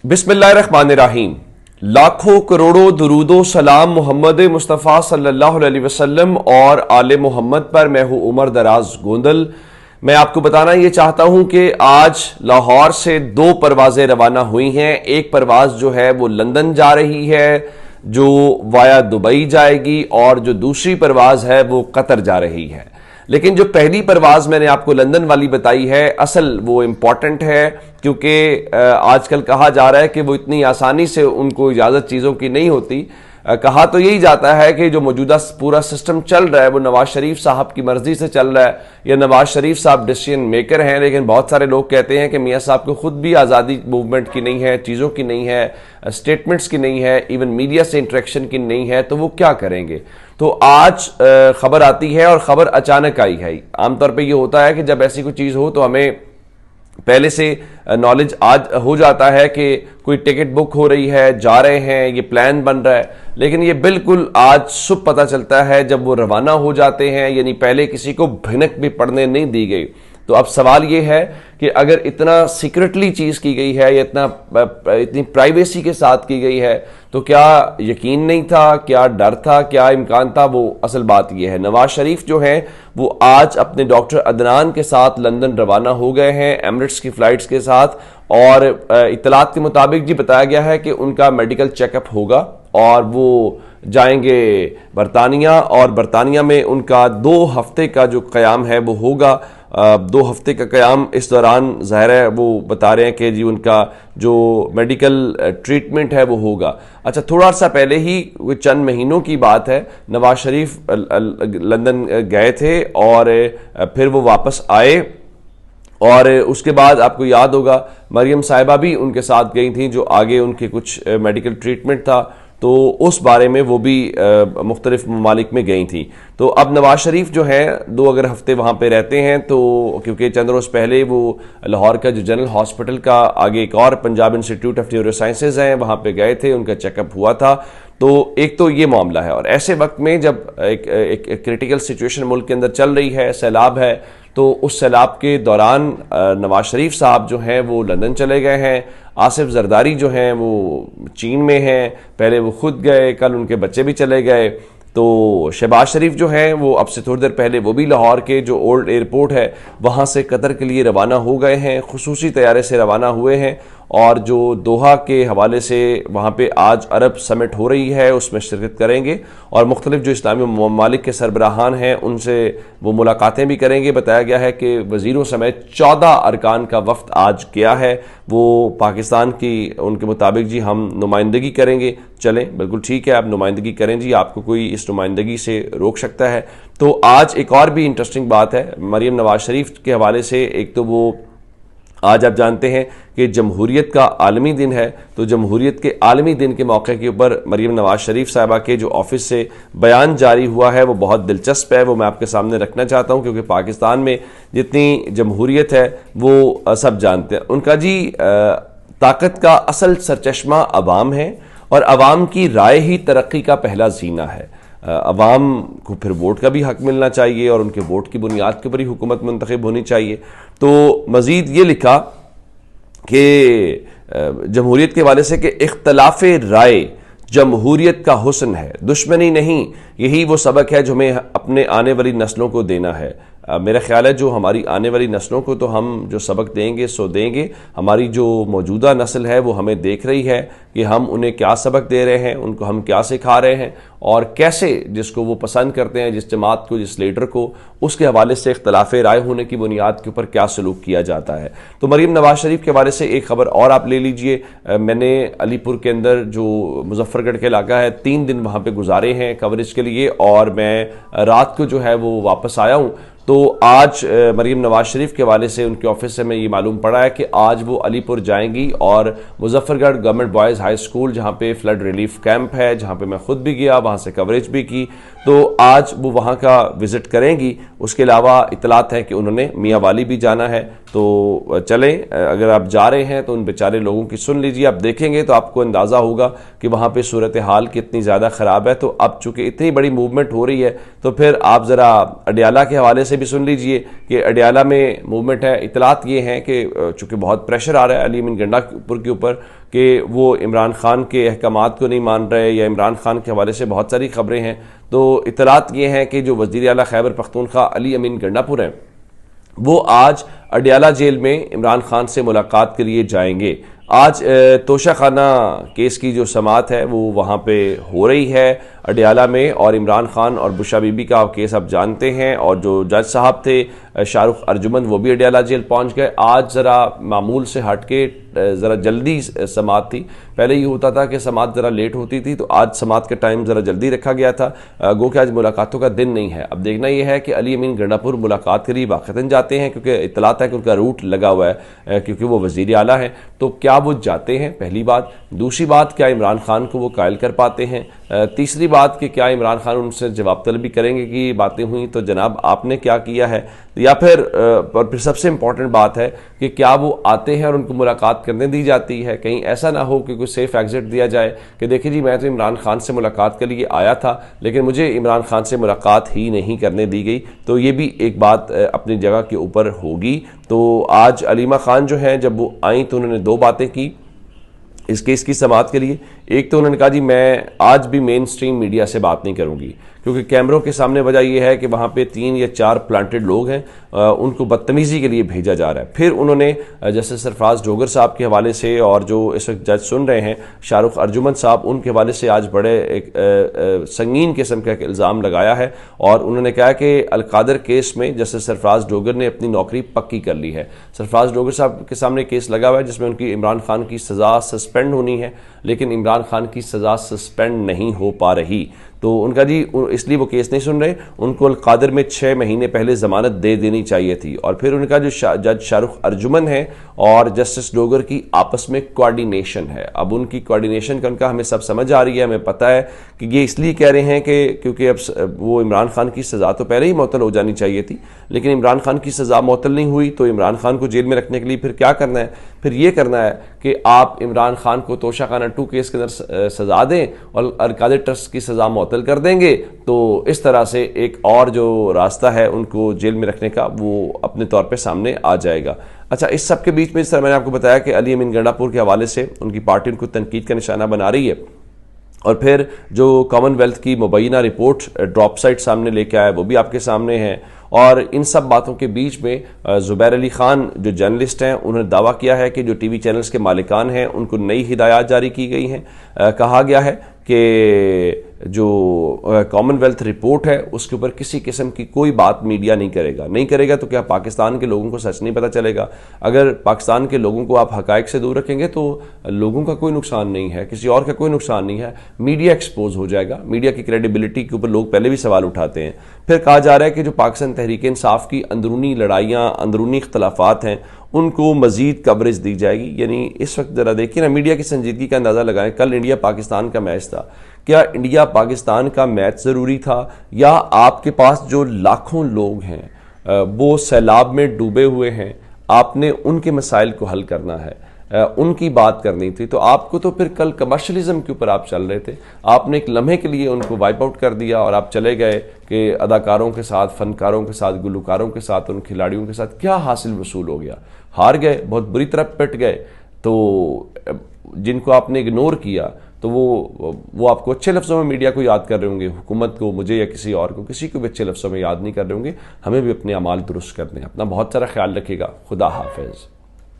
बिस्मिल्लाहिर्रहमानिर्रहीम। लाखों करोड़ों दुरूदो सलाम मोहम्मद मुस्तफ़ा सल्लल्लाहु अलैहि वसल्लम और आले मोहम्मद पर। मैं हूं उमर दराज गोंदल। मैं आपको बताना ये चाहता हूं कि आज लाहौर से दो परवाजें रवाना हुई हैं। एक परवाज जो है वो लंदन जा रही है, जो वाया दुबई जाएगी, और जो दूसरी परवाज है वो कतर जा रही है। लेकिन जो पहली परवाज मैंने आपको लंदन वाली बताई है, असल वो इंपॉर्टेंट है, क्योंकि आजकल कहा जा रहा है कि वो इतनी आसानी से उनको इजाजत चीजों की नहीं होती। कहा तो यही जाता है कि जो मौजूदा पूरा सिस्टम चल रहा है वो नवाज शरीफ साहब की मर्जी से चल रहा है, या नवाज शरीफ साहब डिसीजन मेकर हैं। लेकिन बहुत सारे लोग कहते हैं कि मियां साहब को खुद भी आज़ादी मूवमेंट की नहीं है, चीज़ों की नहीं है, स्टेटमेंट्स की नहीं है, इवन मीडिया से इंटरेक्शन की नहीं है, तो वो क्या करेंगे। तो आज खबर आती है, और खबर अचानक आई है। आमतौर पर यह होता है कि जब ऐसी कोई चीज़ हो तो हमें पहले से नॉलेज आज हो जाता है कि कोई टिकट बुक हो रही है, जा रहे हैं, ये प्लान बन रहा है। लेकिन ये बिल्कुल आज सुबह पता चलता है जब वो रवाना हो जाते हैं, यानी पहले किसी को भिनक भी पड़ने नहीं दी गई। तो अब सवाल ये है कि अगर इतना सीक्रेटली चीज़ की गई है, या इतनी प्राइवेसी के साथ की गई है, तो क्या यकीन नहीं था, क्या डर था, क्या इम्कान था। वो असल बात यह है, नवाज शरीफ जो है वो आज अपने डॉक्टर अदनान के साथ लंदन रवाना हो गए हैं, एमिरेट्स की फ़्लाइट्स के साथ। और इत्तलात के मुताबिक जी बताया गया है कि उनका मेडिकल चेकअप होगा, और वो जाएंगे बरतानिया, और बरतानिया में उनका 2 हफ्ते का जो क़याम है वो होगा। 2 हफ्ते का क़याम, इस दौरान ज़ाहिर है वो बता रहे हैं कि जी उनका जो मेडिकल ट्रीटमेंट है वो होगा। अच्छा, थोड़ा सा पहले ही चंद महीनों की बात है, नवाज शरीफ लंदन गए थे और फिर वो वापस आए, और उसके बाद आपको याद होगा मरियम साहिबा भी उनके साथ गई थी, जो आगे उनके कुछ मेडिकल ट्रीटमेंट था, तो उस बारे में वो भी मुख्तलिफ ममालिक में गई थी। तो अब नवाज शरीफ जो है 2 अगर हफ्ते वहाँ पे रहते हैं, तो क्योंकि चंद रोज़ पहले वो लाहौर का जो जनरल हॉस्पिटल का आगे एक और Punjab institute of neuro sciences हैं, वहाँ पे गए थे, उनका चेकअप हुआ था। तो एक तो ये मामला है, और ऐसे वक्त में जब एक क्रिटिकल सिचुएशन मुल्क के अंदर चल रही है, सैलाब है, तो उस सैलाब के दौरान नवाज शरीफ साहब जो हैं वो लंदन चले गए हैं। आसिफ जरदारी जो हैं वो चीन में हैं, पहले वो खुद गए, कल उनके बच्चे भी चले गए। तो शहबाज शरीफ जो हैं वो अब से थोड़ी देर पहले वो भी लाहौर के जो ओल्ड एयरपोर्ट है वहाँ से कतर के लिए रवाना हो गए हैं, खुसूसी तैयारे से रवाना हुए हैं। और जो दोहा के हवाले से वहाँ पे आज अरब समिट हो रही है, उसमें शिरकत करेंगे, और मुख्तलिफ जो इस्लामी ममालिक के सरबराहान हैं उनसे वो मुलाकातें भी करेंगे। बताया गया है कि वज़ीरों समेत 14 अरकान का वफ्द आज गया है। वो पाकिस्तान की उनके मुताबिक जी हम नुमाइंदगी करेंगे। चलें, बिल्कुल ठीक है, आप नुमाइंदगी करें जी, आपको कोई इस नुमाइंदगी से रोक सकता है। तो आज एक और भी इंटरेस्टिंग बात है मरीम नवाज शरीफ के हवाले से। एक तो वो आज आप जानते हैं कि जमहूरियत का आलमी दिन है, तो जमहूरियत के आलमी दिन के मौके के ऊपर मरीम नवाज शरीफ साहिबा के जो ऑफिस से बयान जारी हुआ है वो बहुत दिलचस्प है, वो मैं आपके सामने रखना चाहता हूं, क्योंकि पाकिस्तान में जितनी जमहूरियत है वो सब जानते हैं। उनका जी ताकत का असल सरचश्मा अवाम है, और अवाम की राय ही तरक्की का पहला जीना है। अवाम को फिर वोट का भी हक मिलना चाहिए, और उनके वोट की बुनियाद के ऊपर ही हुकूमत मुंतखब होनी चाहिए। तो मजीद ये लिखा कि जमहूरियत के हवाले से कि इख्तलाफ राय जमहूरियत का हुस्न है, दुश्मनी नहीं। यही वो सबक है जो हमें अपने आने वाली नस्लों को देना है। मेरा ख्याल है जो हमारी आने वाली नस्लों को तो हम जो सबक देंगे सो देंगे। हमारी जो मौजूदा नस्ल है वो हमें देख रही है कि हम उन्हें क्या सबक दे रहे हैं, उनको हम क्या सिखा रहे हैं, और कैसे जिसको वो पसंद करते हैं, जिस जमात को, जिस लीडर को, उसके हवाले से इख्तलाफ राय होने की बुनियाद के ऊपर क्या सलूक किया जाता है। तो मरीम नवाज शरीफ के हवाले से एक खबर और आप ले लीजिए। मैंने अलीपुर के अंदर जो मुजफ्फरगढ़ के इलाका है 3 दिन वहाँ पर गुजारे हैं कवरेज के लिए, और मैं रात को जो है वो वापस आया हूँ। तो आज मरीम नवाज शरीफ के हवाले से उनके ऑफिस से मैं ये मालूम पड़ा है कि आज वो अलीपुर जाएंगी, और Muzaffargarh government boys high school जहाँ पे फ्लड रिलीफ कैंप है, जहाँ पे मैं खुद भी गया, वहाँ से कवरेज भी की, तो आज वो वहाँ का विज़िट करेंगी। उसके अलावा इतलात है कि उन्होंने मियाँ वाली भी जाना है, तो चलें, अगर आप जा रहे हैं तो उन बेचारे लोगों की सुन लीजिए। आप देखेंगे तो आपको अंदाज़ा होगा कि वहाँ पे सूरत हाल कितनी ज़्यादा ख़राब है। तो अब चूँकि इतनी बड़ी मूवमेंट हो रही है तो फिर आप ज़रा अडियाला के हवाले से भी सुन लीजिए कि अडियाला में मूवमेंट है। इतलात ये हैं कि चूँकि बहुत प्रेशर आ रहा है अली अमीन गंडापुर के ऊपर कि वो इमरान खान के अहकामात को नहीं मान रहे, या इमरान खान के हवाले से बहुत सारी खबरें हैं। तो इतलात ये हैं कि जो वज़ीर आला खैबर पख्तूनख्वा अली अमीन गंडापुर हैं वो आज अडियाला जेल में इमरान खान से मुलाकात के लिए जाएंगे। आज तोशा खाना केस की जो समाअत है वो वहाँ पे हो रही है अडियाला में, और इमरान खान और बुशा बीबी का केस आप जानते हैं, और जो जज साहब थे शाहरुख अर्जुमंद वो भी अडियाला जेल पहुँच गए। आज ज़रा मामूल से हट के ज़रा जल्दी समाअत थी। पहले ये होता था कि समाअत ज़रा लेट होती थी, तो आज समाअत का टाइम ज़रा जल्दी रखा गया था। गो कि आज मुलाकातों का दिन नहीं है। अब देखना यह है कि अली अमीन गंडापुर मुलाकात के लिए वाक़तन जाते हैं, क्योंकि इतलात है कि उनका रूट लगा हुआ है, क्योंकि वो वज़ीर आला हैं। तो क्या वो जाते हैं, पहली बात। दूसरी बात, क्या इमरान खान को वो कायल कर पाते हैं। तीसरी बात कि क्या इमरान खान उनसे जवाब तलबी करेंगे कि ये बातें हुई तो जनाब आपने क्या किया है, या फिर सबसे इंपॉर्टेंट बात है कि क्या वो आते हैं और उनको मुलाकात करने दी जाती है। कहीं ऐसा ना हो कि कोई सेफ एग्जिट दिया जाए कि देखिए जी मैं तो इमरान खान से मुलाकात के लिए आया था लेकिन मुझे इमरान खान से मुलाकात ही नहीं करने दी गई। तो ये भी एक बात अपनी जगह के ऊपर होगी। तो आज अलीमा खान जो हैं जब वो आई तो उन्होंने दो बातें की इस केस की समाअत के लिए। एक तो उन्होंने कहा जी मैं आज भी मेन स्ट्रीम मीडिया से बात नहीं करूंगी, क्योंकि कैमरों के सामने वजह यह है कि वहाँ पे 3 या 4 प्लांटेड लोग हैं, उनको बदतमीज़ी के लिए भेजा जा रहा है। फिर उन्होंने जस्टिस सरफराज डोगर साहब के हवाले से, और जो इस वक्त जज सुन रहे हैं शाहरुख अर्जुमंद साहब, उनके हवाले से आज बड़े एक संगीन किस्म का एक इल्ज़ाम लगाया है। और उन्होंने कहा कि अलकादर केस में जस्टिस सरफराज डोगर ने अपनी नौकरी पक्की कर ली है। सरफराज डोगर साहब के सामने केस लगा हुआ है जिसमें उनकी इमरान खान की सज़ा सस्पेंड होनी है, लेकिन इमरान खान की सज़ा सस्पेंड नहीं हो पा रही। तो उनका जी इसलिए वो केस नहीं सुन रहे, उनको अलकादर में 6 महीने पहले ज़मानत दे देनी चाहिए थी। और फिर उनका जो जज शाहरुख अर्जुमन है और जस्टिस डोगर की आपस में कोऑर्डिनेशन है। अब उनकी कोऑर्डिनेशन का उनका हमें सब समझ आ रही है। हमें पता है कि ये इसलिए कह रहे हैं कि क्योंकि अब वो इमरान खान की सज़ा तो पहले ही मुअत्तल हो जानी चाहिए थी, लेकिन इमरान खान की सज़ा मुअत्तल नहीं हुई। तो इमरान खान को जेल में रखने के लिए फिर क्या करना है, फिर ये करना है कि आप इमरान खान को तोशा खाना 2 केस के अंदर सज़ा दें और अलकादर ट्रस्ट की सज़ा मुअत्तल कर देंगे। तो इस तरह से एक और जो रास्ता है उनको जेल में रखने का वो अपने तौर पे सामने आ जाएगा। अच्छा, इस सब के बीच में जिस तरह मैंने आपको बताया कि अली अमीन गंडापुर के हवाले से उनकी पार्टी उनको तनकीद का निशाना बना रही है, और फिर जो कॉमनवेल्थ की मुबैना रिपोर्ट ड्रॉप साइट सामने लेके आया वो भी आपके सामने है। और इन सब बातों के बीच में ज़ुबैर अली खान जो जर्नलिस्ट हैं उन्होंने दावा किया है कि जो टीवी चैनल्स के मालिकान हैं उनको नई हिदायत जारी की गई हैं। कहा गया है कि जो कॉमनवेल्थ रिपोर्ट है उसके ऊपर किसी किस्म की कोई बात मीडिया नहीं करेगा। तो क्या पाकिस्तान के लोगों को सच नहीं पता चलेगा? अगर पाकिस्तान के लोगों को आप हकायक से दूर रखेंगे तो लोगों का कोई नुकसान नहीं है, किसी और का कोई नुकसान नहीं है, मीडिया एक्सपोज हो जाएगा। मीडिया की क्रेडिबिलिटी के ऊपर लोग पहले भी सवाल उठाते हैं। फिर कहा जा रहा है कि जो पाकिस्तान तहरीक इंसाफ की अंदरूनी लड़ाइयाँ, अंदरूनी इख्तलाफात हैं उनको मजीद कवरेज दी जाएगी। यानी इस वक्त जरा देखिए ना, मीडिया की संजीदगी का अंदाज़ा लगाएं। कल इंडिया पाकिस्तान का मैच था, क्या इंडिया पाकिस्तान का मैच ज़रूरी था, या आपके पास जो लाखों लोग हैं वो सैलाब में डूबे हुए हैं, आपने उनके मसाइल को हल करना है, उनकी बात करनी थी। तो आपको तो फिर कल कमर्शलिज्म के ऊपर आप चल रहे थे, आपने एक लम्हे के लिए उनको वाइप आउट कर दिया और आप चले गए कि अदाकारों के साथ, फनकारों के साथ, गुलकारों के साथ, उन खिलाड़ियों के साथ क्या हासिल वसूल हो गया? हार गए, बहुत बुरी तरह पिट गए। तो जिनको आपने इग्नोर किया तो वो आपको अच्छे लफ्ज़ों में मीडिया को याद कर रहे होंगे, हुकूमत को, मुझे या किसी और को, किसी को भी अच्छे लफ्ज़ों में याद नहीं कर रहे होंगे। हमें भी अपने अमाल दुरुस्त करने हैं। अपना बहुत सारा ख्याल रखिएगा। खुदा हाफिज़।